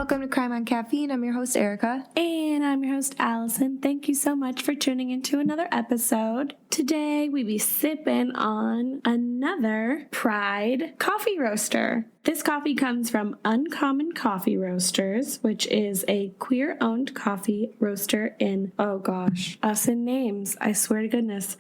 Welcome to Crime on Caffeine. I'm your host, Erica. And I'm your host, Allison. Thank you so much for tuning into another episode. Today, we be sipping on another Pride coffee roaster. This coffee comes from Uncommon Coffee Roasters, which is a queer-owned coffee roaster in, us in names, I swear to goodness,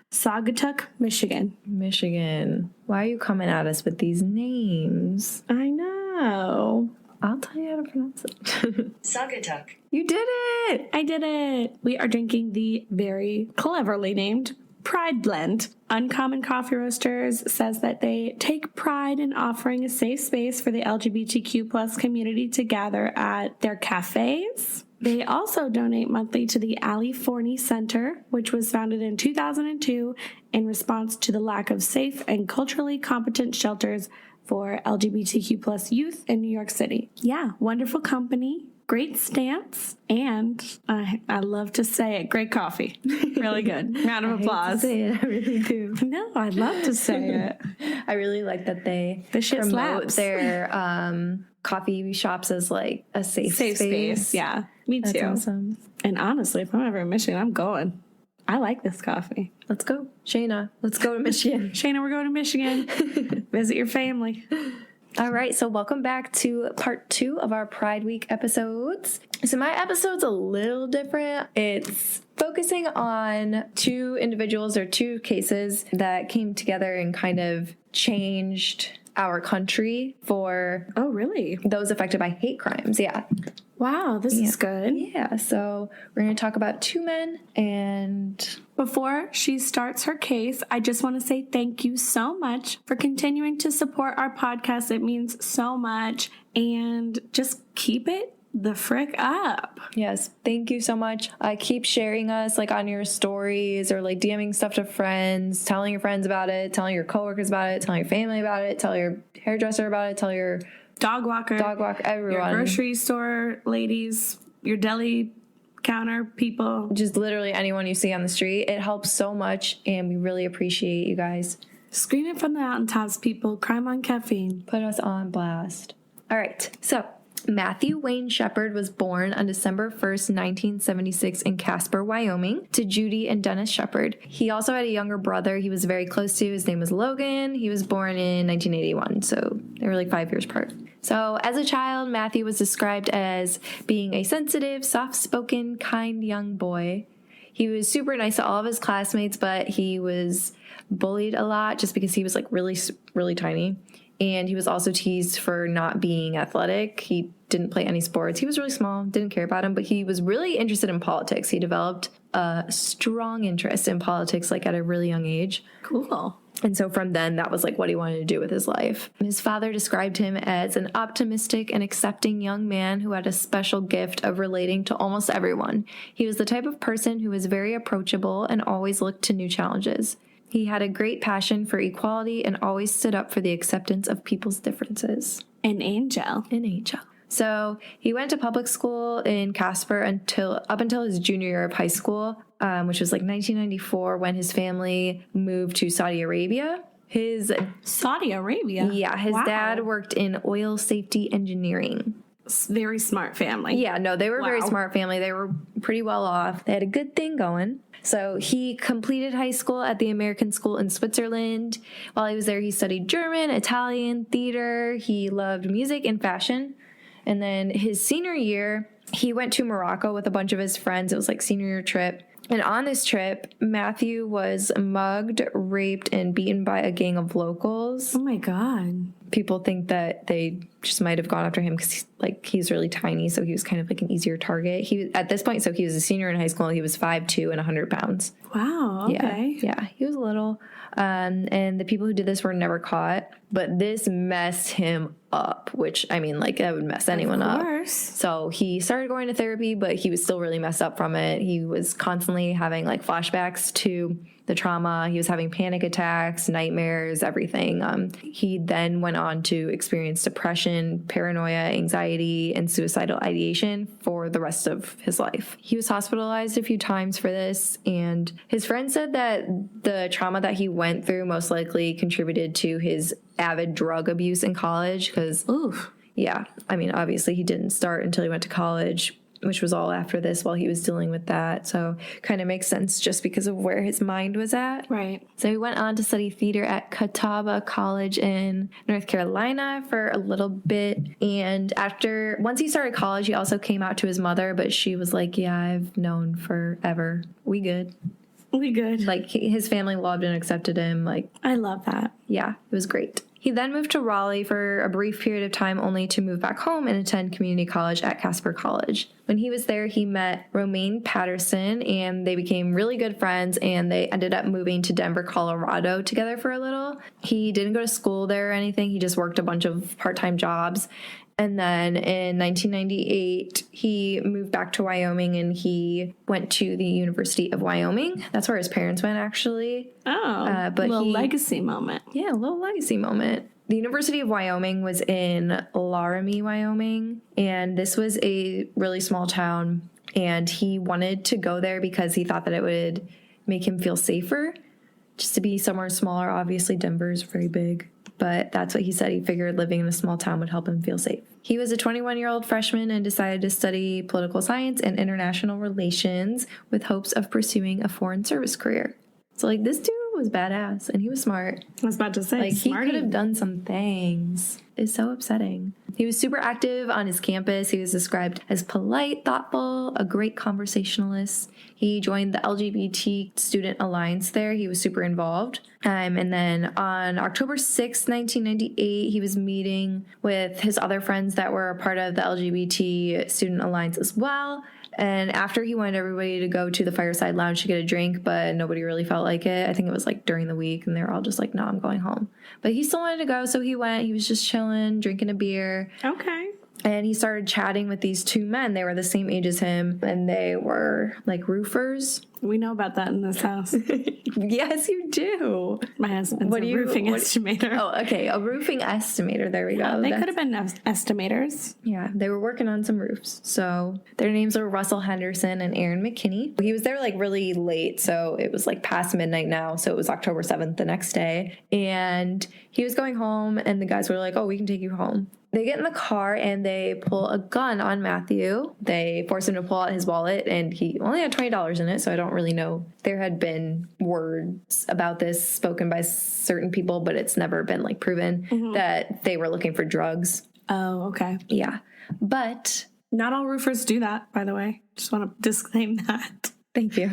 Saugatuck, Michigan. Michigan. Why are you coming at us with these names? I know. I'll tell you how to pronounce it. Saugatuck. You did it! I did it! We are drinking the very cleverly named Pride Blend. Uncommon Coffee Roasters says that they take pride in offering a safe space for the LGBTQ plus community to gather at their cafes. They also donate monthly to the Ali Forney Center, which was founded in 2002 in response to the lack of safe and culturally competent shelters for LGBTQ plus youth in New York City. Yeah, wonderful company, great stance, and I love to say it, great coffee. Really good. Round of applause. I hate to say it, I really do. No, I'd love to say it. I really like that they shit promote slaps. their coffee shops as like a safe space. Yeah, me too. That's awesome. And honestly, if I'm ever in Michigan, I'm going. I like this coffee. Let's go. Shayna, let's go to Michigan. Shayna, we're going to Michigan. Visit your family. All right, so welcome back to part 2 of our Pride Week episodes. So my episode's a little different. It's focusing on 2 individuals or 2 cases that came together and kind of changed our country for those affected by hate crimes. Yeah. Wow, this is good. Yeah, so we're going to talk about 2 men, and before she starts her case, I just want to say thank you so much for continuing to support our podcast. It means so much, and just keep it the frick up. Yes, thank you so much. Keep sharing us like on your stories or like DMing stuff to friends, telling your friends about it, telling your coworkers about it, telling your family about it, tell your hairdresser about it, tell your dog walker, everyone. Your grocery store ladies, your deli counter people. Just literally anyone you see on the street. It helps so much, and we really appreciate you guys. Scream it from the mountaintops, people. Crime on Caffeine. Put us on blast. All right, so Matthew Wayne Shepard was born on December 1st, 1976 in Casper, Wyoming, to Judy and Dennis Shepard. He also had a younger brother he was very close to. His name was Logan. He was born in 1981, so they were like 5 years apart. So as a child, Matthew was described as being a sensitive, soft-spoken, kind young boy. He was super nice to all of his classmates, but he was bullied a lot just because he was like really, really tiny. And he was also teased for not being athletic. He didn't play any sports. He was really small, didn't care about him, but he was really interested in politics. He developed a strong interest in politics like at a really young age. Cool. And so from then, that was like what he wanted to do with his life. His father described him as an optimistic and accepting young man who had a special gift of relating to almost everyone. He was the type of person who was very approachable and always looked to new challenges. He had a great passion for equality and always stood up for the acceptance of people's differences. An angel. So he went to public school in Casper up until his junior year of high school, which was like 1994 when his family moved to Saudi Arabia. Saudi Arabia? Yeah, his dad worked in oil safety engineering. Very smart family. Yeah, no, they were a very smart family. They were pretty well off. They had a good thing going. So he completed high school at the American School in Switzerland. While he was there, he studied German, Italian, theater. He loved music and fashion. And then his senior year, he went to Morocco with a bunch of his friends. It was like senior year trip. And on this trip, Matthew was mugged, raped, and beaten by a gang of locals. Oh my God. People think that they just might have gone after him because he's really tiny, so he was kind of like an easier target. At this point, so he was a senior in high school. He was 5'2" and 100 pounds. Wow, okay. Yeah, he was little. And the people who did this were never caught. But this messed him up, which, I mean, like, that would mess anyone up. Of course. So he started going to therapy, but he was still really messed up from it. He was constantly having, like, flashbacks to the trauma. He was having panic attacks, nightmares, everything. He then went on to experience depression, paranoia, anxiety, and suicidal ideation for the rest of his life. He was hospitalized a few times for this, and his friend said that the trauma that he went through most likely contributed to his avid drug abuse in college because Yeah. I mean, obviously he didn't start until he went to college, which was all after this while he was dealing with that. So kind of makes sense just because of where his mind was at. Right. So he went on to study theater at Catawba College in North Carolina for a little bit. And once he started college, he also came out to his mother, but she was like, yeah, I've known forever. We good. We good. Like his family loved and accepted him. Like, I love that. yeah, it was great. He then moved to Raleigh for a brief period of time, only to move back home and attend community college at Casper College. When he was there, he met Romaine Patterson, and they became really good friends, and they ended up moving to Denver, Colorado together for a little. He didn't go to school there or anything. He just worked a bunch of part-time jobs. And then in 1998, he moved back to Wyoming, and he went to the University of Wyoming. That's where his parents went, actually. Oh, but a little legacy moment. Yeah, a little legacy moment. The University of Wyoming was in Laramie, Wyoming, and this was a really small town, and he wanted to go there because he thought that it would make him feel safer, just to be somewhere smaller. Obviously, Denver's very big, but that's what he said. He figured living in a small town would help him feel safe. He was a 21-year-old freshman and decided to study political science and international relations with hopes of pursuing a foreign service career. So, like, this dude was badass, and he was smart. I was about to say, like, smarty. he could have done some things. It's so upsetting. He was super active on his campus. He was described as polite, thoughtful, a great conversationalist. He joined the LGBT Student Alliance there. He was super involved. And then on October 6, 1998, he was meeting with his other friends that were a part of the LGBT Student Alliance as well. And after he wanted everybody to go to the Fireside Lounge to get a drink, but nobody really felt like it. I think it was like during the week, and they were all just like, no, I'm going home. But he still wanted to go, so he went. He was just chilling, drinking a beer. Okay. And he started chatting with these two men. They were the same age as him, and they were like roofers. We know about that in this house. Yes, you do. My husband's a roofing estimator. Oh, okay. A roofing estimator. There we go. They could have been estimators. Yeah, they were working on some roofs. So their names are Russell Henderson and Aaron McKinney. He was there like really late, so it was like past midnight now. So it was October 7th the next day. And he was going home, and the guys were like, oh, we can take you home. They get in the car and they pull a gun on Matthew. They force him to pull out his wallet, and he only had $20 in it, so I don't really know. There had been words about this spoken by certain people, but it's never been like proven that they were looking for drugs. Oh, okay. Yeah. But not all roofers do that, by the way. Just want to disclaim that. Thank you.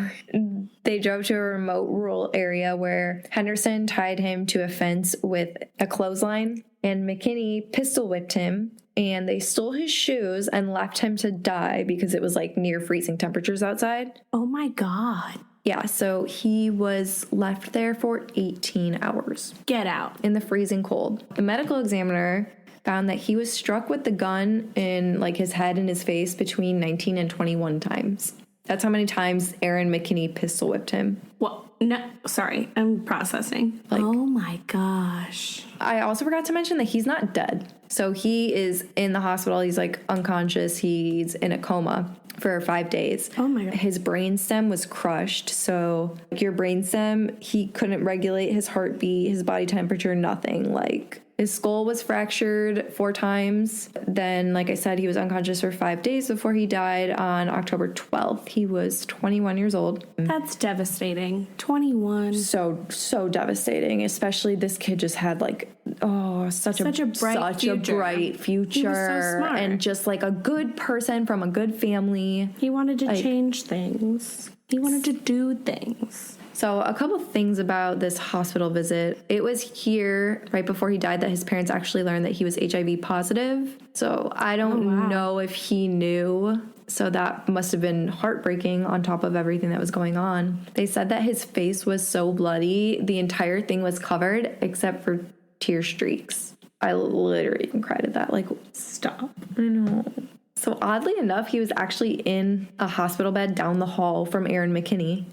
They drove to a remote rural area where Henderson tied him to a fence with a clothesline, and McKinney pistol whipped him, and they stole his shoes and left him to die because it was like near freezing temperatures outside. Oh my God. Yeah, so he was left there for 18 hours. Get out. In the freezing cold. The medical examiner found that he was struck with the gun in like his head and his face between 19 and 21 times. That's how many times Aaron McKinney pistol whipped him. Well, no, sorry, I'm processing. Like, oh my gosh. I also forgot to mention that he's not dead. So he is in the hospital. He's like unconscious. He's in a coma for 5 days. Oh my God. His brainstem was crushed. So like your brainstem, he couldn't regulate his heartbeat, his body temperature, nothing. Like his skull was fractured 4 times. Then, like I said, he was unconscious for 5 days before he died on October 12th. He was 21 years old. That's devastating. 21. So devastating. Especially this kid just had like, such a bright future. He was so smart. And just like a good person from a good family. He wanted to change things. He wanted to do things. So a couple things about this hospital visit. It was here right before he died that his parents actually learned that he was HIV positive. So I don't know if he knew. So that must have been heartbreaking on top of everything that was going on. They said that his face was so bloody, the entire thing was covered except for tear streaks. I literally even cried at that. Like, stop. I know. So oddly enough, he was actually in a hospital bed down the hall from Aaron McKinney.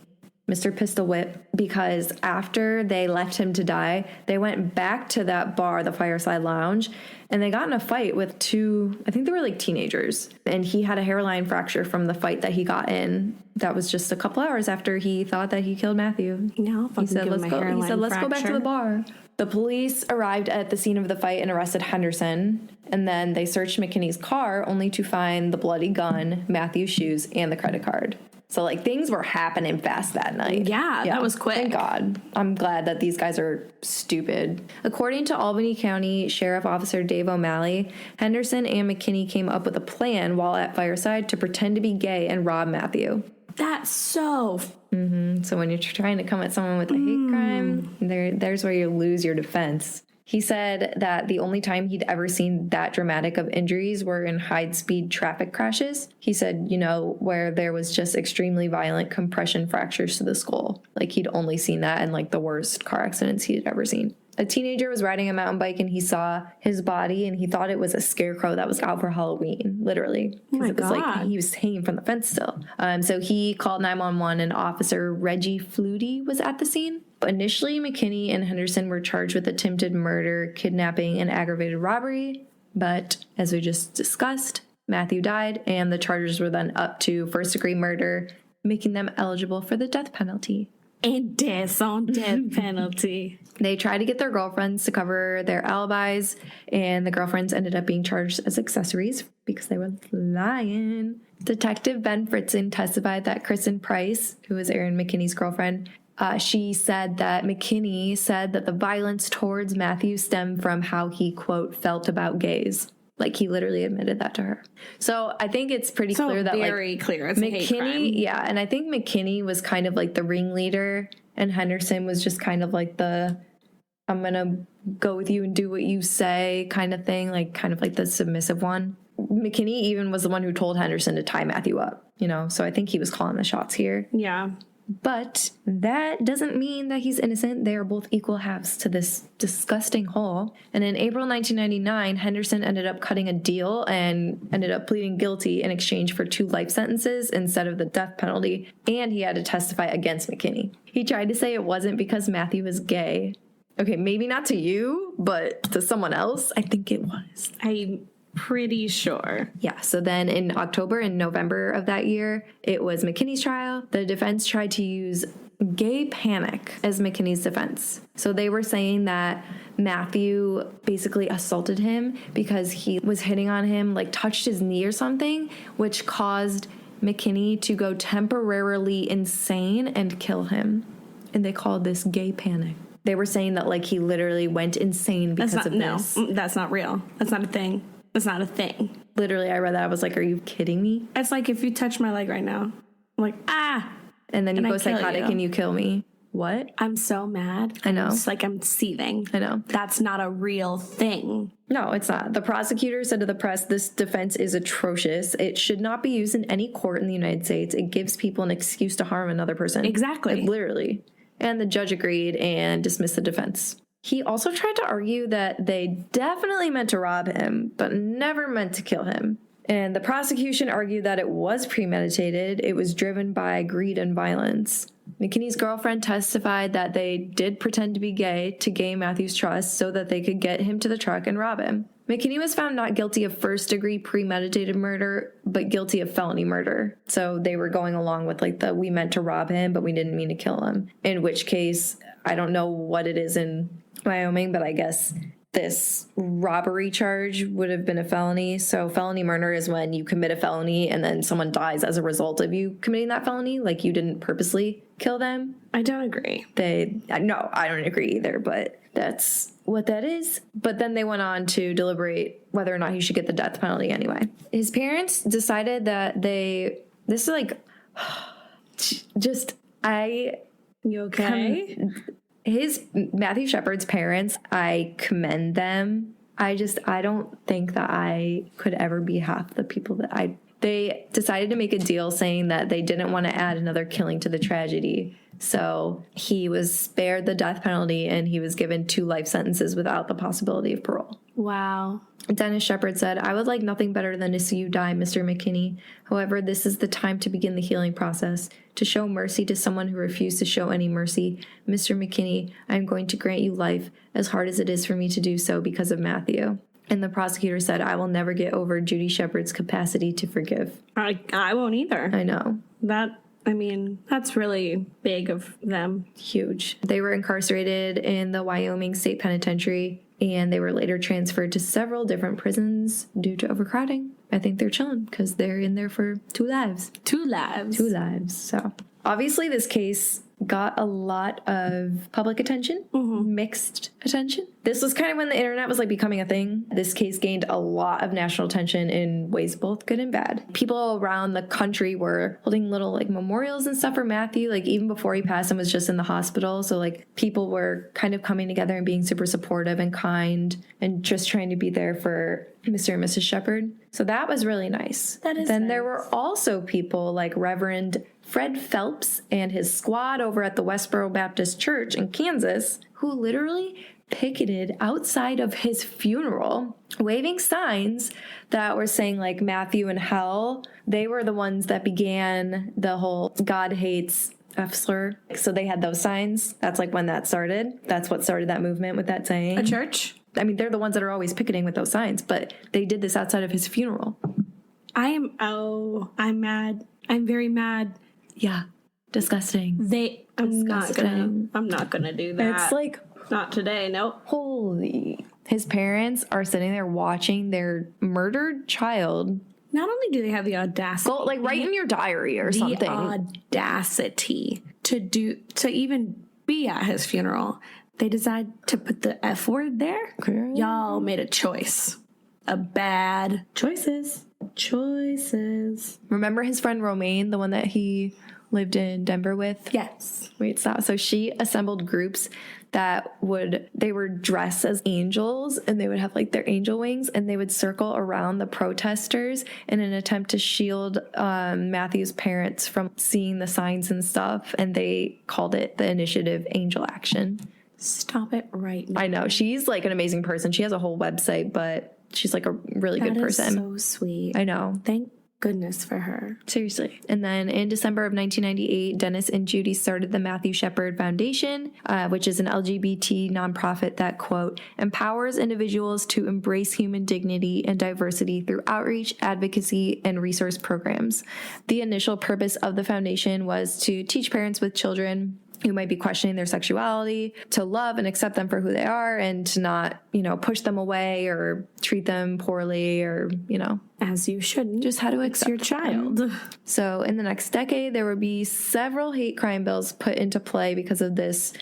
Mr. Pistol Whip, because after they left him to die, they went back to that bar, the Fireside Lounge, and they got in a fight with two, I think they were like teenagers. And he had a hairline fracture from the fight that he got in. That was just a couple hours after he thought that he killed Matthew. No, he said, let's go back to the bar. The police arrived at the scene of the fight and arrested Henderson. And then they searched McKinney's car only to find the bloody gun, Matthew's shoes, and the credit card. So, like, things were happening fast that night. Yeah, that was quick. Thank God. I'm glad that these guys are stupid. According to Albany County Sheriff Officer Dave O'Malley, Henderson and McKinney came up with a plan while at Fireside to pretend to be gay and rob Matthew. That's so... So when you're trying to come at someone with a hate crime, there's where you lose your defense. He said that the only time he'd ever seen that dramatic of injuries were in high-speed traffic crashes. He said, where there was just extremely violent compression fractures to the skull. Like, he'd only seen that in, like, the worst car accidents he'd ever seen. A teenager was riding a mountain bike and he saw his body and he thought it was a scarecrow that was out for Halloween, literally. Because it was like he was hanging from the fence still. So he called 911 and Officer Reggie Flutie was at the scene. Initially, McKinney and Henderson were charged with attempted murder, kidnapping, and aggravated robbery. But as we just discussed, Matthew died and the charges were then up to first-degree murder, making them eligible for the death penalty. And death on death penalty. They tried to get their girlfriends to cover their alibis, and the girlfriends ended up being charged as accessories because they were lying. Detective Ben Fritzen testified that Kristen Price, who was Aaron McKinney's girlfriend, she said that McKinney said that the violence towards Matthew stemmed from how he, quote, felt about gays. Like, he literally admitted that to her. So I think it's pretty clear that, very clear. It's McKinney, a hate crime. yeah, and I think McKinney was kind of like the ringleader, and Henderson was just kind of like the, I'm going to go with you and do what you say kind of thing, like kind of like the submissive one. McKinney even was the one who told Henderson to tie Matthew up, so I think he was calling the shots here. Yeah. But that doesn't mean that he's innocent. They are both equal halves to this disgusting whole. And in April 1999, Henderson ended up cutting a deal and ended up pleading guilty in exchange for 2 life sentences instead of the death penalty. And he had to testify against McKinney. He tried to say it wasn't because Matthew was gay. Okay, maybe not to you, but to someone else, I think it was. I'm pretty sure. Yeah, so then in October and November of that year, it was McKinney's trial. The defense tried to use gay panic as McKinney's defense. So they were saying that Matthew basically assaulted him because he was hitting on him, like touched his knee or something, which caused McKinney to go temporarily insane and kill him. And they called this gay panic. They were saying that, like, he literally went insane because of this. No, that's not real. That's not a thing. That's not a thing. Literally, I read that. I was like, are you kidding me? It's like if you touch my leg right now. I'm like, ah! And then you go psychotic and you kill me. What? I'm so mad. I know. It's like I'm seething. I know. That's not a real thing. No, it's not. The prosecutor said to the press, this defense is atrocious. It should not be used in any court in the United States. It gives people an excuse to harm another person. Exactly. Like, literally. And the judge agreed and dismissed the defense. He also tried to argue that they definitely meant to rob him, but never meant to kill him. And the prosecution argued that it was premeditated. It was driven by greed and violence. McKinney's girlfriend testified that they did pretend to be gay to gain Matthew's trust so that they could get him to the truck and rob him. McKinney was found not guilty of first-degree premeditated murder, but guilty of felony murder. So they were going along with, like, we meant to rob him, but we didn't mean to kill him. In which case, I don't know what it is in Wyoming, but I guess this robbery charge would have been a felony. So felony murder is when you commit a felony and then someone dies as a result of you committing that felony. Like, you didn't purposely kill them. I don't agree. No, I don't agree either, but that's what that is. But then they went on to deliberate whether or not he should get the death penalty anyway. His parents decided that this is like, You okay? Matthew Shepard's parents, I commend them. I don't think that I could ever be half the people that they decided to make a deal saying that they didn't want to add another killing to the tragedy. So he was spared the death penalty and he was given 2 life sentences without the possibility of parole. Wow. Dennis Shepard said, "I would like nothing better than to see you die, Mr. McKinney. However, this is the time to begin the healing process. To show mercy to someone who refused to show any mercy. Mr. McKinney, I am going to grant you life, as hard as it is for me to do so because of Matthew." And the prosecutor said, "I will never get over Judy Shepard's capacity to forgive." I won't either. I know. That's really big of them. Huge. They were incarcerated in the Wyoming State Penitentiary, and they were later transferred to several different prisons due to overcrowding. I think they're chilling because they're in there for 2 lives. 2 lives. 2 lives. So obviously this case got a lot of public attention, mixed attention. This was kind of when the internet was like becoming a thing. This case gained a lot of national attention in ways both good and bad. People around the country were holding little like memorials and stuff for Matthew, like even before he passed and was just in the hospital. So like people were kind of coming together and being super supportive and kind and just trying to be there for Mr. and Mrs. Shepard. So that was really nice. That is Then nice. there were also people like Reverend Fred Phelps and his squad over at the Westboro Baptist Church in Kansas, who literally picketed outside of his funeral, waving signs that were saying like Matthew in hell. They were the ones that began the whole God hates F slur. So they had those signs. That's like when that started. That's what started that movement with that saying. A church? I mean, they're the ones that are always picketing with those signs, but they did this outside of his funeral. I'm mad. I'm very mad. Yeah. Disgusting. I'm not gonna do that. It's like, not today, nope. holy. His parents are sitting there watching their murdered child Not only do they have the audacity, go, like, write in your diary or the something. audacity to even be at his funeral, they decide to put the F word there. Girl. Y'all made a choice. A bad choices. Remember his friend Romaine, the one that he lived in Denver with? Yes. Wait, stop. So she assembled groups that they were dressed as angels, and they would have like their angel wings, and they would circle around the protesters in an attempt to shield Matthew's parents from seeing the signs and stuff. And they called it the Initiative Angel Action. Stop it right now. I know. She's like an amazing person. She has a whole website, but she's like a really good person. That is so sweet. I know. Thank goodness for her. Seriously. And then in December of 1998, Dennis and Judy started the Matthew Shepard Foundation, which is an LGBT nonprofit that, quote, empowers individuals to embrace human dignity and diversity through outreach, advocacy, and resource programs. The initial purpose of the foundation was to teach parents with children who might be questioning their sexuality to love and accept them for who they are, and to not, push them away or treat them poorly, or, As you shouldn't. just how to accept your child. them. So in the next decade, there would be several hate crime bills put into play because of this,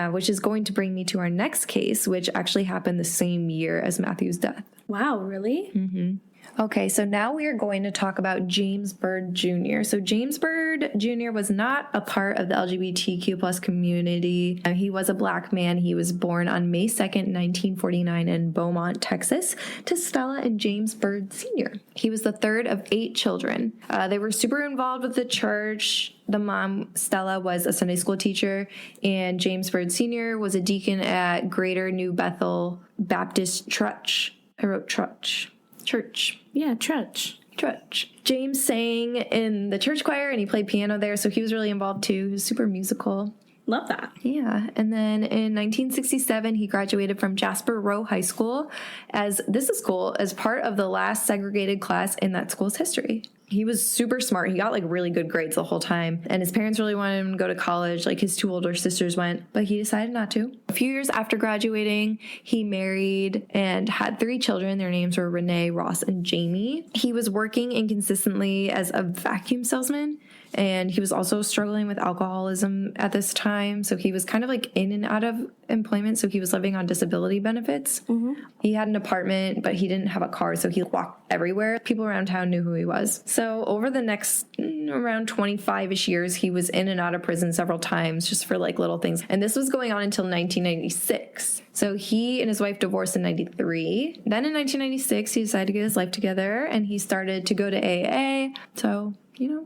which is going to bring me to our next case, which actually happened the same year as Matthew's death. Wow, really? Mm-hmm. Okay, so now we are going to talk about James Byrd Jr. So James Byrd Jr. was not a part of the LGBTQ plus community. He was a black man. He was born on May 2nd, 1949 in Beaumont, Texas, to Stella and James Byrd Sr. He was the third of 8 children. They were super involved with the church. The mom, Stella, was a Sunday school teacher, and James Byrd Sr. was a deacon at Greater New Bethel Baptist Church. I wrote church. Yeah, church. James sang in the church choir, and he played piano there, so he was really involved too. He was super musical. Love that. Yeah. And then in 1967, he graduated from Jasper Row High School, as this is cool, as part of the last segregated class in that school's history. He was super smart. He got like really good grades the whole time. And his parents really wanted him to go to college. Like his 2 older sisters went, but he decided not to. A few years after graduating, he married and had 3 children. Their names were Renee, Ross, and Jamie. He was working inconsistently as a vacuum salesman, and he was also struggling with alcoholism at this time. So he was kind of like in and out of employment. So he was living on disability benefits. Mm-hmm. He had an apartment, but he didn't have a car. So he walked everywhere. People around town knew who he was. So over the next around 25-ish years, he was in and out of prison several times just for like little things. And this was going on until 1996. So he and his wife divorced in 93. Then in 1996, he decided to get his life together, and he started to go to AA. So,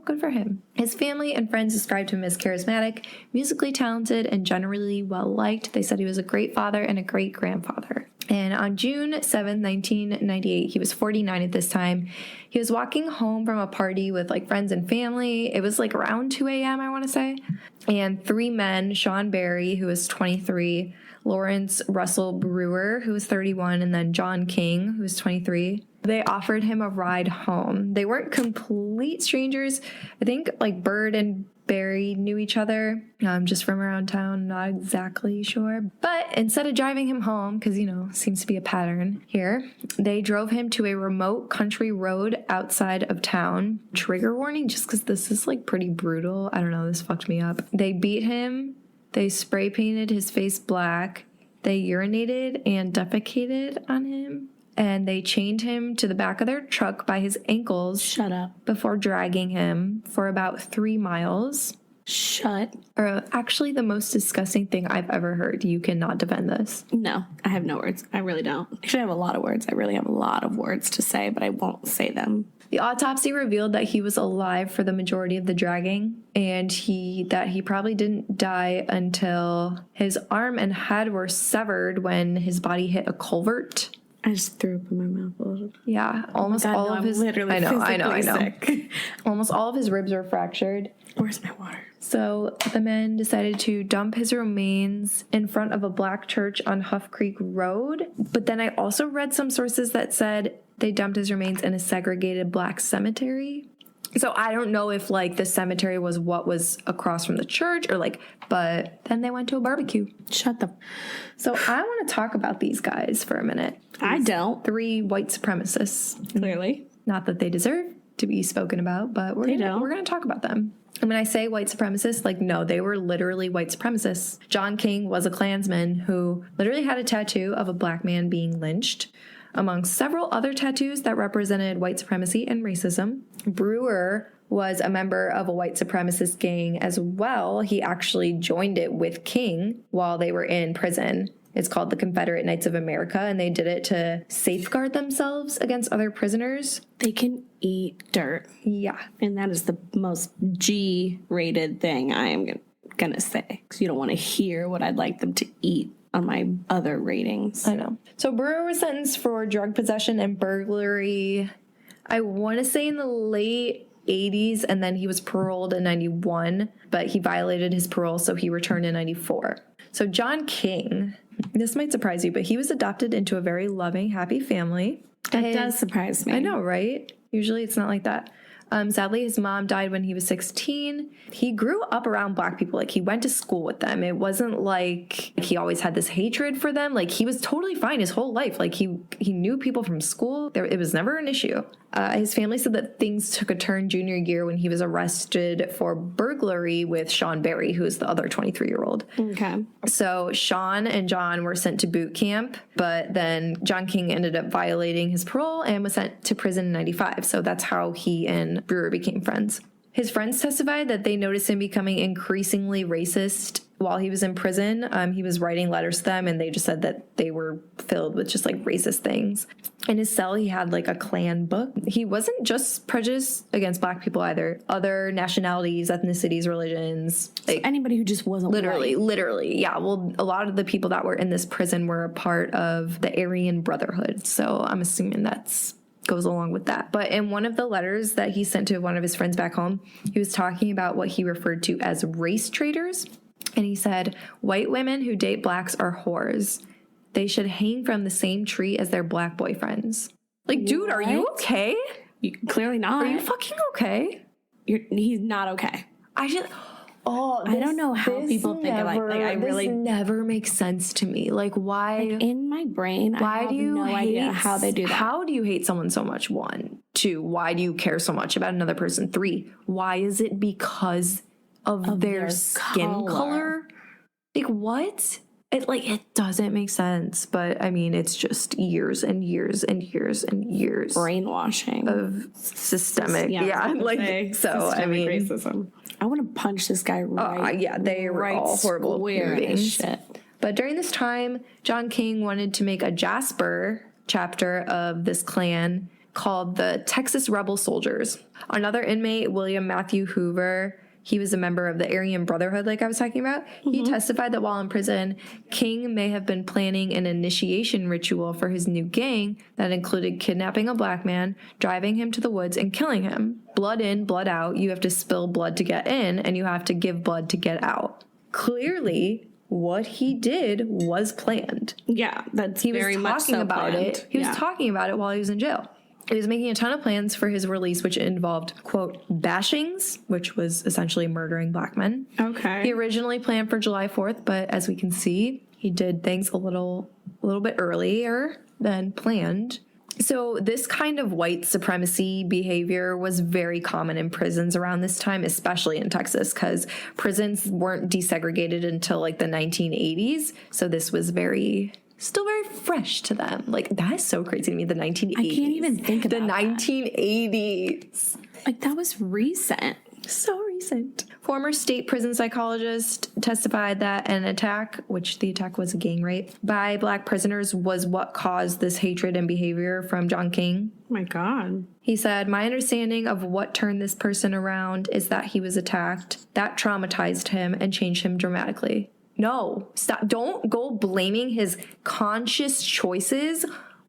good for him. His family and friends described him as charismatic, musically talented, and generally well-liked. They said he was a great father and a great grandfather. And on June 7th, 1998, he was 49 at this time. He was walking home from a party with like friends and family. It was like around 2 a.m., I want to say. And three men, Sean Barry, who was 23, Lawrence Russell Brewer, who was 31, and then John King, who was 23. They offered him a ride home. They weren't complete strangers. I think like Byrd and Barry knew each other just from around town, not exactly sure. But instead of driving him home, because, seems to be a pattern here, they drove him to a remote country road outside of town. Trigger warning, just because this is like pretty brutal. I don't know, this fucked me up. They beat him. They spray painted his face black. They urinated and defecated on him. And they chained him to the back of their truck by his ankles. Shut up. Before dragging him for about 3 miles. Shut. Or actually the most disgusting thing I've ever heard. You cannot defend this. No, I have no words. I really don't. Actually, I have a lot of words. I really have a lot of words to say, but I won't say them. The autopsy revealed that he was alive for the majority of the dragging, and that he probably didn't die until his arm and head were severed when his body hit a culvert. I just threw up in my mouth a little. Yeah, almost all of his. I know. Sick. Almost all of his ribs were fractured. Where's my water? So the men decided to dump his remains in front of a black church on Huff Creek Road. But then I also read some sources that said they dumped his remains in a segregated black cemetery. So I don't know if like the cemetery was what was across from the church or like, but then they went to a barbecue. Shut the. So I want to talk about these guys for a minute. I don't. 3 white supremacists. Clearly. Not that they deserve to be spoken about, but we're going to talk about them. And when I say white supremacists, like, no, they were literally white supremacists. John King was a Klansman who literally had a tattoo of a black man being lynched, among several other tattoos that represented white supremacy and racism. Brewer was a member of a white supremacist gang as well. He actually joined it with King while they were in prison. It's called the Confederate Knights of America, and they did it to safeguard themselves against other prisoners. They can eat dirt. Yeah. And that is the most G-rated thing I am going to say, because you don't want to hear what I'd like them to eat on my other ratings. I know. So Brewer was sentenced for drug possession and burglary, I want to say in the late 80s, and then he was paroled in 91, but he violated his parole, so he returned in 94. So John King, this might surprise you, but he was adopted into a very loving, happy family. That does surprise me. I know, right? Usually it's not like that. Sadly, his mom died when he was 16. He grew up around black people. Like, he went to school with them. It wasn't like he always had this hatred for them. Like, he was totally fine his whole life. Like, he knew people from school. It was never an issue. His family said that things took a turn junior year when he was arrested for burglary with Sean Barry, who is the other 23-year-old. Okay. So Sean and John were sent to boot camp, but then John King ended up violating his parole and was sent to prison in 95. So that's how he and Brewer became friends. His friends testified that they noticed him becoming increasingly racist while he was in prison. He was writing letters to them, and they just said that they were filled with just like racist things. In his cell, he had like a Klan book. He wasn't just prejudiced against black people either. Other nationalities, ethnicities, religions. Like, anybody who just wasn't literally. Yeah. Well, a lot of the people that were in this prison were a part of the Aryan Brotherhood. So I'm assuming that's goes along with that. But in one of the letters that he sent to one of his friends back home, he was talking about what he referred to as race traitors. And he said, white women who date blacks are whores. They should hang from the same tree as their black boyfriends. Like, dude, are you okay? Clearly not. Are you fucking okay? He's not okay. I don't know how people think of like I really this never makes sense to me. Like, why in my brain? Why do you no idea how they do that? How do you hate someone so much? 1, 2. Why do you care so much about another person? 3. Why is it because of their skin color? Like, what? It doesn't make sense. But I mean, it's just years and years and years and years brainwashing of systemic. Racism. I want to punch this guy right. They were all horrible as shit. But during this time, John King wanted to make a Jasper chapter of this Klan called the Texas Rebel Soldiers. Another inmate, William Matthew Hoover, he was a member of the Aryan Brotherhood, like I was talking about. He testified that while in prison, King may have been planning an initiation ritual for his new gang that included kidnapping a black man, driving him to the woods, and killing him. Blood in, blood out. You have to spill blood to get in, and you have to give blood to get out. Clearly, what he did was planned. Yeah, that's very much so He was talking about planned. it. He was talking about it while he was in jail. He was making a ton of plans for his release, which involved, quote, bashings, which was essentially murdering black men. Okay. He originally planned for July 4th, but as we can see, he did things a little bit earlier than planned. So this kind of white supremacy behavior was very common in prisons around this time, especially in Texas, because prisons weren't desegregated until like the 1980s. So this was still very fresh to them. Like, that is so crazy to me, the 1980s. I can't even think about the 1980s. Like, that was recent. So recent. Former state prison psychologist testified that an attack, which the attack was a gang rape, by black prisoners was what caused this hatred and behavior from John King. Oh my God. He said, my understanding of what turned this person around is that he was attacked. That traumatized him and changed him dramatically. No, stop. Don't go blaming his conscious choices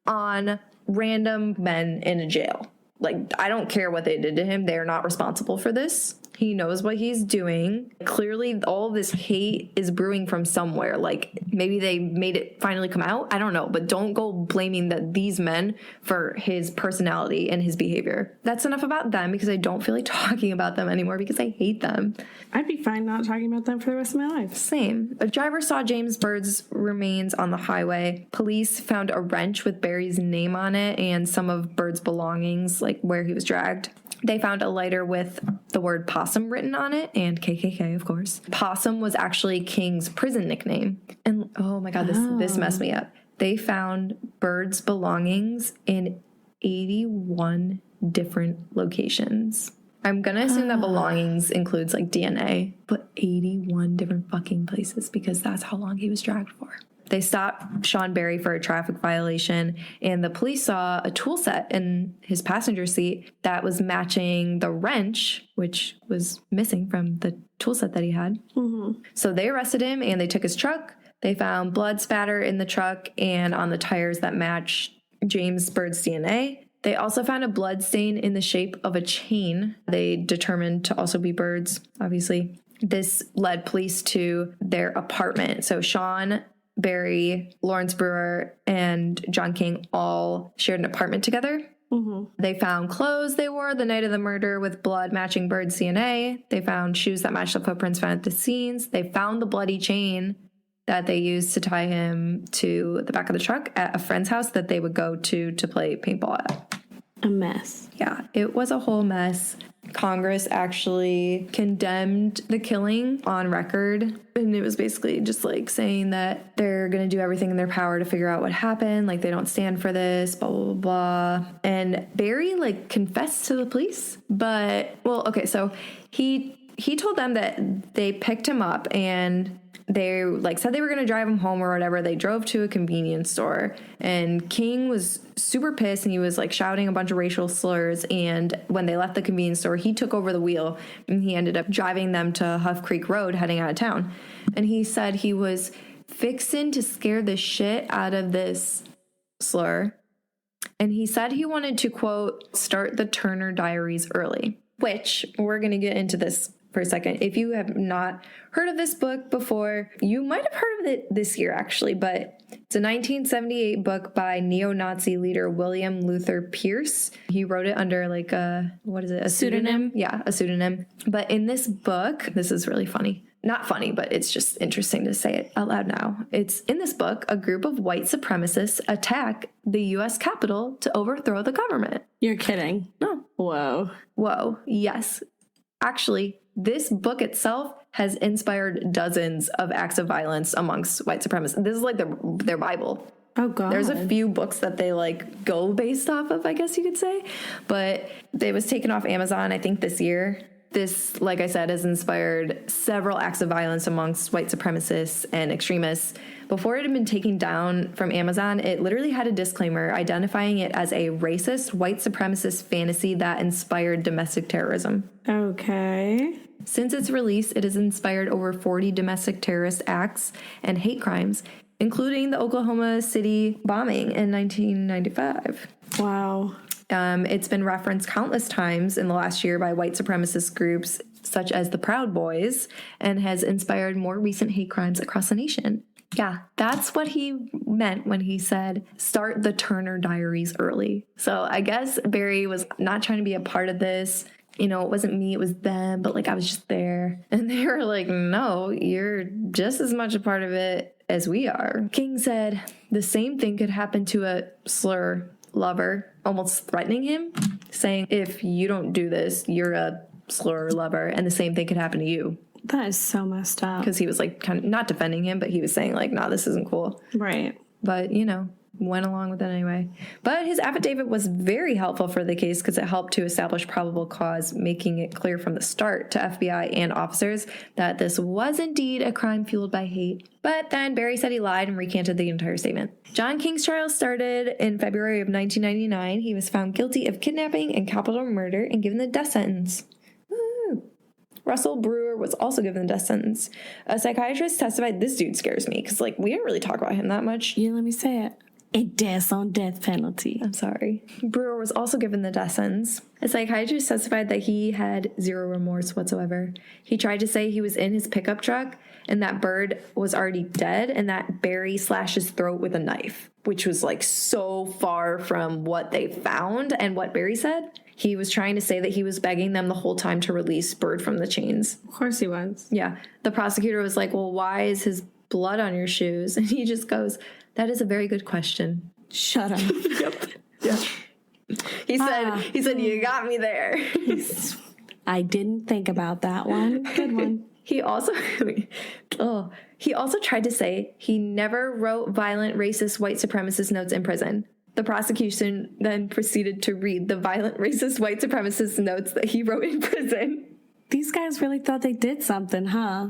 on random men in a jail. Like, I don't care what they did to him. They're not responsible for this. He knows what he's doing. Clearly, all of this hate is brewing from somewhere. Like, maybe they made it finally come out. I don't know. But don't go blaming these men for his personality and his behavior. That's enough about them, because I don't feel like talking about them anymore because I hate them. I'd be fine not talking about them for the rest of my life. Same. A driver saw James Byrd's remains on the highway. Police found a wrench with Barry's name on it and some of Byrd's belongings, like where he was dragged. They found a lighter with the word possum written on it, and KKK, of course. Possum was actually King's prison nickname. And oh my God, this messed me up. They found Byrd's belongings in 81 different locations. I'm gonna assume that belongings includes like DNA, but 81 different fucking places, because that's how long he was dragged for. They stopped Sean Barry for a traffic violation, and the police saw a tool set in his passenger seat that was matching the wrench, which was missing from the tool set that he had. Mm-hmm. So they arrested him, and they took his truck. They found blood spatter in the truck and on the tires that matched James Byrd's DNA. They also found a blood stain in the shape of a chain. They determined to also be Byrd's, obviously. This led police to their apartment. So Sean Barry, Lawrence Brewer, and John King all shared an apartment together. Mm-hmm. They found clothes they wore the night of the murder with blood matching Byrd's DNA. They found shoes that matched the footprints found at the scenes. They found the bloody chain that they used to tie him to the back of the truck at a friend's house that they would go to play paintball at. A mess. Yeah, it was a whole mess. Congress actually condemned the killing on record. And it was basically just like saying that they're going to do everything in their power to figure out what happened. Like, they don't stand for this, blah, blah, blah, blah. And Barry like confessed to the police. But, well, okay, so he told them that they picked him up and they like said they were going to drive him home or whatever. They drove to a convenience store, and King was super pissed, and he was like shouting a bunch of racial slurs. And when they left the convenience store, he took over the wheel, and he ended up driving them to Huff Creek Road heading out of town. And he said he was fixing to scare the shit out of this slur. And he said he wanted to, quote, start the Turner Diaries early, which we're going to get into this for a second. If you have not heard of this book before, you might have heard of it this year, actually, but it's a 1978 book by neo-Nazi leader William Luther Pierce. He wrote it under like a pseudonym? Yeah, a pseudonym. But in this book, this is really funny. Not funny, but it's just interesting to say it out loud now. It's in this book, a group of white supremacists attack the U.S. Capitol to overthrow the government. You're kidding. No. Whoa. Yes. Actually, this book itself has inspired dozens of acts of violence amongst white supremacists. This is like their Bible. Oh, God. There's a few books that they like go based off of, I guess you could say. But it was taken off Amazon, I think, this year. This, like I said, has inspired several acts of violence amongst white supremacists and extremists. Before it had been taken down from Amazon, it literally had a disclaimer identifying it as a racist, white supremacist fantasy that inspired domestic terrorism. Okay. Since its release, it has inspired over 40 domestic terrorist acts and hate crimes, including the Oklahoma City bombing in 1995. Wow. It's been referenced countless times in the last year by white supremacist groups such as the Proud Boys and has inspired more recent hate crimes across the nation. Yeah, that's what he meant when he said, start the Turner Diaries early. So I guess Barry was not trying to be a part of this. You know, it wasn't me, it was them, but like I was just there. And they were like, no, you're just as much a part of it as we are. King said the same thing could happen to a slur lover, almost threatening him, saying, if you don't do this, you're a slur lover. And the same thing could happen to you. That is so messed up. Because he was like kind of not defending him, but he was saying like, nah, this isn't cool. Right. But, you know, went along with it anyway. But his affidavit was very helpful for the case because it helped to establish probable cause, making it clear from the start to FBI and officers that this was indeed a crime fueled by hate. But then Barry said he lied and recanted the entire statement. John King's trial started in February of 1999. He was found guilty of kidnapping and capital murder and given the death sentence. Woo. Russell Brewer was also given the death sentence. A psychiatrist testified, this dude scares me because, like, we didn't really talk about him that much. Yeah, let me say it. A death on death penalty. I'm sorry. Brewer was also given the death sentence. A psychiatrist testified that he had zero remorse whatsoever. He tried to say he was in his pickup truck and that Byrd was already dead and that Barry slashed his throat with a knife, which was like so far from what they found and what Barry said. He was trying to say that he was begging them the whole time to release Byrd from the chains. Of course he was. Yeah. The prosecutor was like, well, why is his blood on your shoes? And he just goes, that is a very good question. Shut up. Yep. Yeah. He said, you got me there. I didn't think about that one. Good one. He also tried to say he never wrote violent, racist, white supremacist notes in prison. The prosecution then proceeded to read the violent, racist, white supremacist notes that he wrote in prison. These guys really thought they did something, huh?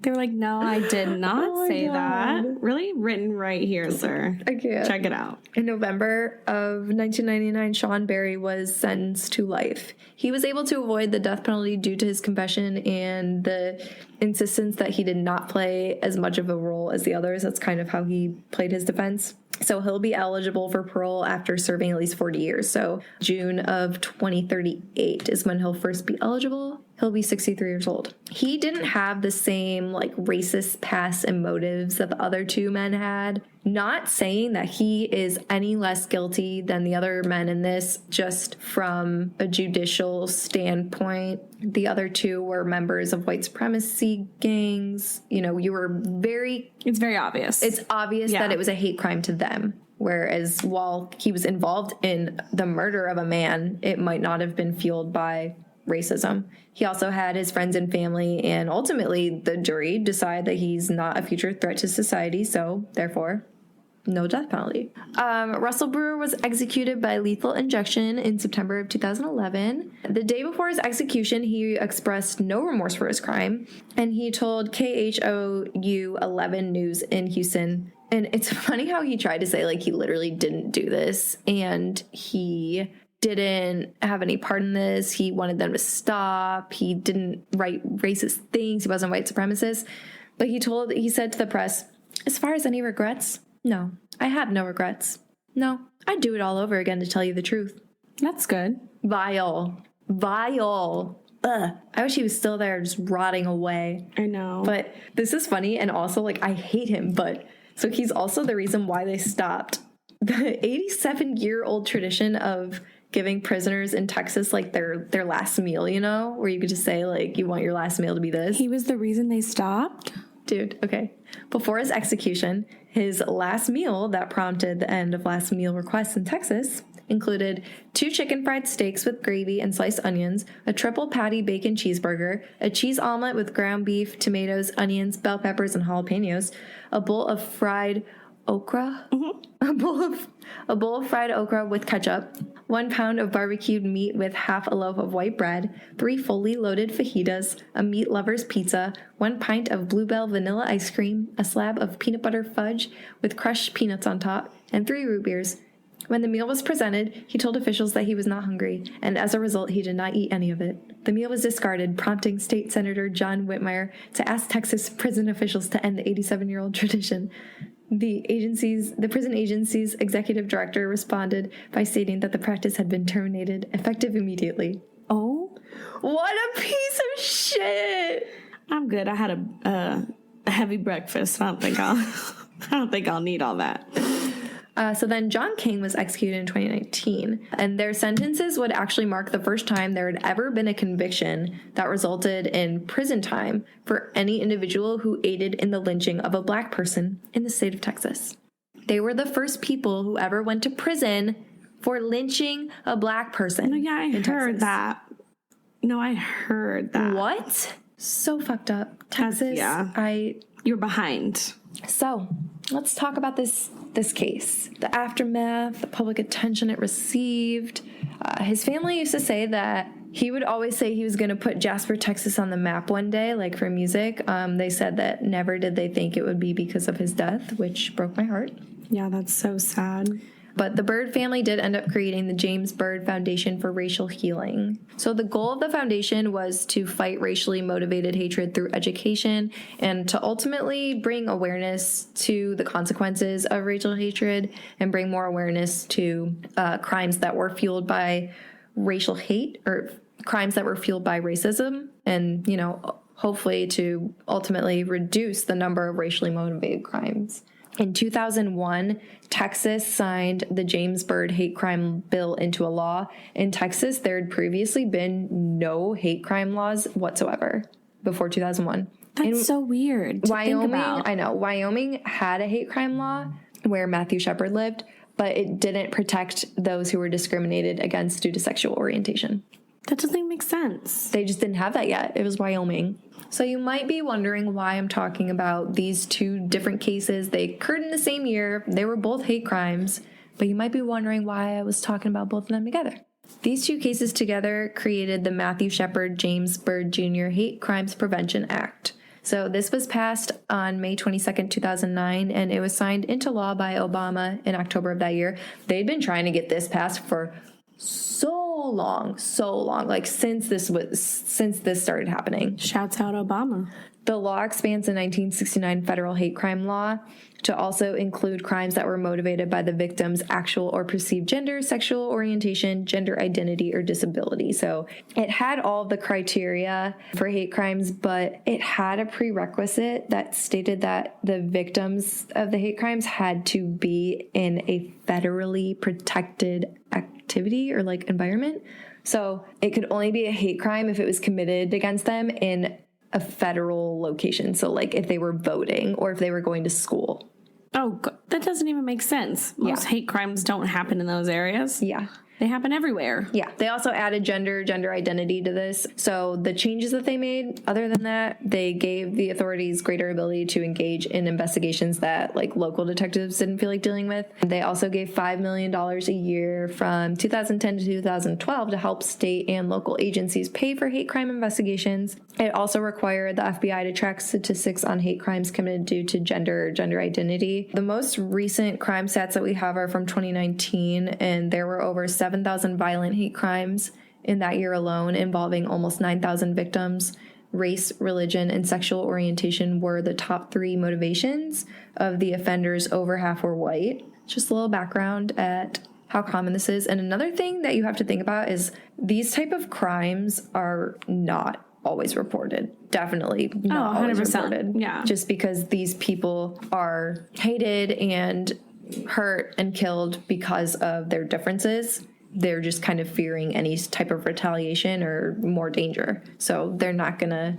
They were like, no, I did not say that. Really? Written right here, sir. I can't. Check it out. In November of 1999, Sean Barry was sentenced to life. He was able to avoid the death penalty due to his confession and the insistence that he did not play as much of a role as the others. That's kind of how he played his defense. So he'll be eligible for parole after serving at least 40 years. So June of 2038 is when he'll first be eligible. He'll be 63 years old. He didn't have the same like racist past and motives that the other two men had. Not saying that he is any less guilty than the other men in this, just from a judicial standpoint. The other two were members of white supremacy gangs. You know, It's very obvious. It's obvious that it was a hate crime to them. Whereas while he was involved in the murder of a man, it might not have been fueled by racism. He also had his friends and family, and ultimately the jury decide that he's not a future threat to society, so therefore no death penalty. Russell Brewer was executed by lethal injection in September of 2011. The day before his execution, he expressed no remorse for his crime, and he told KHOU 11 News in Houston. And it's funny how he tried to say, like, he literally didn't do this, and he didn't have any part in this. He wanted them to stop. He didn't write racist things. He wasn't a white supremacist. But he said to the press, as far as any regrets, no, I have no regrets. No, I'd do it all over again to tell you the truth. That's good. Vile. Ugh. I wish he was still there just rotting away. I know. But this is funny, and also, like, I hate him, but so he's also the reason why they stopped the 87-year-old tradition of giving prisoners in Texas, like, their last meal, you know, where you could just say, like, you want your last meal to be this. He was the reason they stopped? Dude, okay. Before his execution, his last meal that prompted the end of last meal requests in Texas included 2 chicken fried steaks with gravy and sliced onions, a triple patty bacon cheeseburger, a cheese omelet with ground beef, tomatoes, onions, bell peppers, and jalapenos, a bowl of fried okra, a bowl of fried okra with ketchup, 1 pound of barbecued meat with half a loaf of white bread, 3 fully loaded fajitas, a meat lover's pizza, 1 pint of Bluebell vanilla ice cream, a slab of peanut butter fudge with crushed peanuts on top, and 3 root beers. When the meal was presented, he told officials that he was not hungry, and as a result, he did not eat any of it. The meal was discarded, prompting State Senator John Whitmire to ask Texas prison officials to end the 87-year-old tradition. The prison agency's executive director responded by stating that the practice had been terminated, effective immediately. Oh, what a piece of shit! I'm good. I had a heavy breakfast. I don't think I'll need all that. So then John King was executed in 2019, and their sentences would actually mark the first time there had ever been a conviction that resulted in prison time for any individual who aided in the lynching of a black person in the state of Texas. They were the first people who ever went to prison for lynching a black person. No, yeah, I heard that. No, I heard that. What? So fucked up. Texas. Yeah. You're behind. So let's talk about this case. The aftermath, the public attention it received. His family used to say that he would always say he was going to put Jasper, Texas on the map one day, like for music. They said that never did they think it would be because of his death, which broke my heart. Yeah, that's so sad. But the Byrd family did end up creating the James Byrd Foundation for Racial Healing. So the goal of the foundation was to fight racially motivated hatred through education and to ultimately bring awareness to the consequences of racial hatred and bring more awareness to crimes that were fueled by racial hate or crimes that were fueled by racism and, you know, hopefully to ultimately reduce the number of racially motivated crimes. In 2001, Texas signed the James Byrd hate crime bill into a law. In Texas, there had previously been no hate crime laws whatsoever before 2001. That's so weird to think about. I know. Wyoming had a hate crime law where Matthew Shepard lived, but it didn't protect those who were discriminated against due to sexual orientation. That doesn't make sense. They just didn't have that yet. It was Wyoming. So you might be wondering why I'm talking about these two different cases. They occurred in the same year. They were both hate crimes, but you might be wondering why I was talking about both of them together. These two cases together created the Matthew Shepard James Byrd Jr. Hate Crimes Prevention Act. So this was passed on May 22nd, 2009, and it was signed into law by Obama in October of that year. They'd been trying to get this passed for so long, like since this started happening. Shouts out Obama. The law expands the 1969 federal hate crime law to also include crimes that were motivated by the victim's actual or perceived gender, sexual orientation, gender identity, or disability. So it had all the criteria for hate crimes, but it had a prerequisite that stated that the victims of the hate crimes had to be in a federally protected activity or like environment. So it could only be a hate crime if it was committed against them in a federal location. So like if they were voting or if they were going to school. Oh, that doesn't even make sense. Most hate crimes don't happen in those areas. Yeah. They happen everywhere. Yeah. They also added gender identity to this. So the changes that they made, other than that, they gave the authorities greater ability to engage in investigations that like local detectives didn't feel like dealing with. They also gave $5 million a year from 2010 to 2012 to help state and local agencies pay for hate crime investigations. It also required the FBI to track statistics on hate crimes committed due to gender identity. The most recent crime stats that we have are from 2019, and there were over 7,000 violent hate crimes in that year alone, involving almost 9,000 victims. Race, religion, and sexual orientation were the top three motivations of the offenders. Over half were white. Just a little background at how common this is. And another thing that you have to think about is these type of crimes are not always reported. Definitely not always reported. Yeah. Just because these people are hated and hurt and killed because of their differences. They're just kind of fearing any type of retaliation or more danger. So they're not going to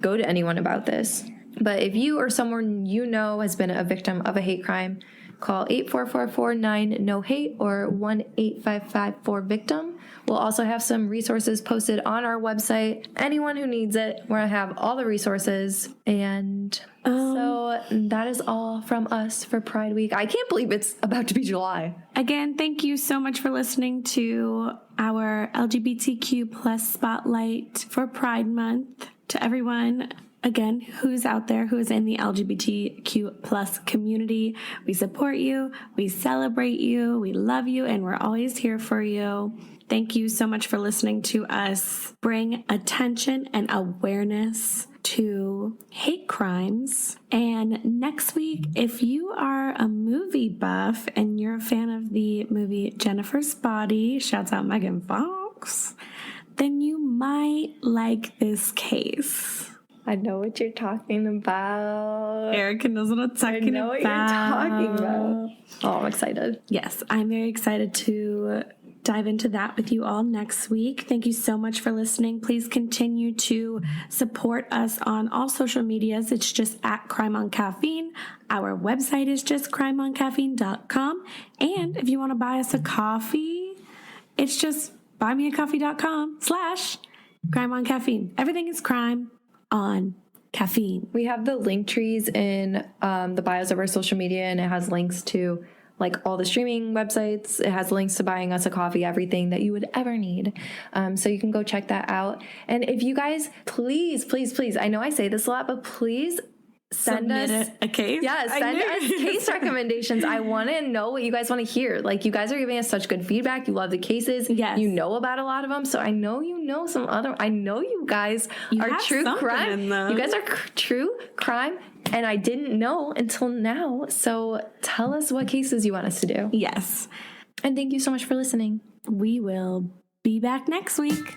go to anyone about this. But if you or someone you know has been a victim of a hate crime, call 844-49-NO-HATE or 1-8554-VICTIM. We'll also have some resources posted on our website. Anyone who needs it, we're going to have all the resources. And so that is all from us for Pride Week. I can't believe it's about to be July. Again, thank you so much for listening to our LGBTQ plus spotlight for Pride Month. To everyone, again, who's out there, who is in the LGBTQ plus community, we support you, we celebrate you, we love you, and we're always here for you. Thank you so much for listening to us bring attention and awareness to hate crimes. And next week, if you are a movie buff and you're a fan of the movie Jennifer's Body, shouts out Megan Fox, then you might like this case. I know what you're talking about. Erica knows what I'm talking about. I know what you're talking about. Oh, I'm excited. Yes, I'm very excited to dive into that with you all next week. Thank you so much for listening. Please continue to support us on all social medias. It's just at Crime on Caffeine. Our website is just crimeoncaffeine.com. And if you want to buy us a coffee, it's just buymeacoffee.com/crime on caffeine. Everything is crime on caffeine. We have the link trees in the bios of our social media, and it has links to like all the streaming websites. It has links to buying us a coffee, everything that you would ever need. So you can go check that out. And if you guys, please, I know I say this a lot, but please send us a case. Yeah, send us case recommendations. I want to know what you guys want to hear. Like, you guys are giving us such good feedback. You love the cases. Yes. You know about a lot of them. So I know you know some other. I know you guys are true crime. You guys are true crime. And I didn't know until now. So tell us what cases you want us to do. Yes. And thank you so much for listening. We will be back next week.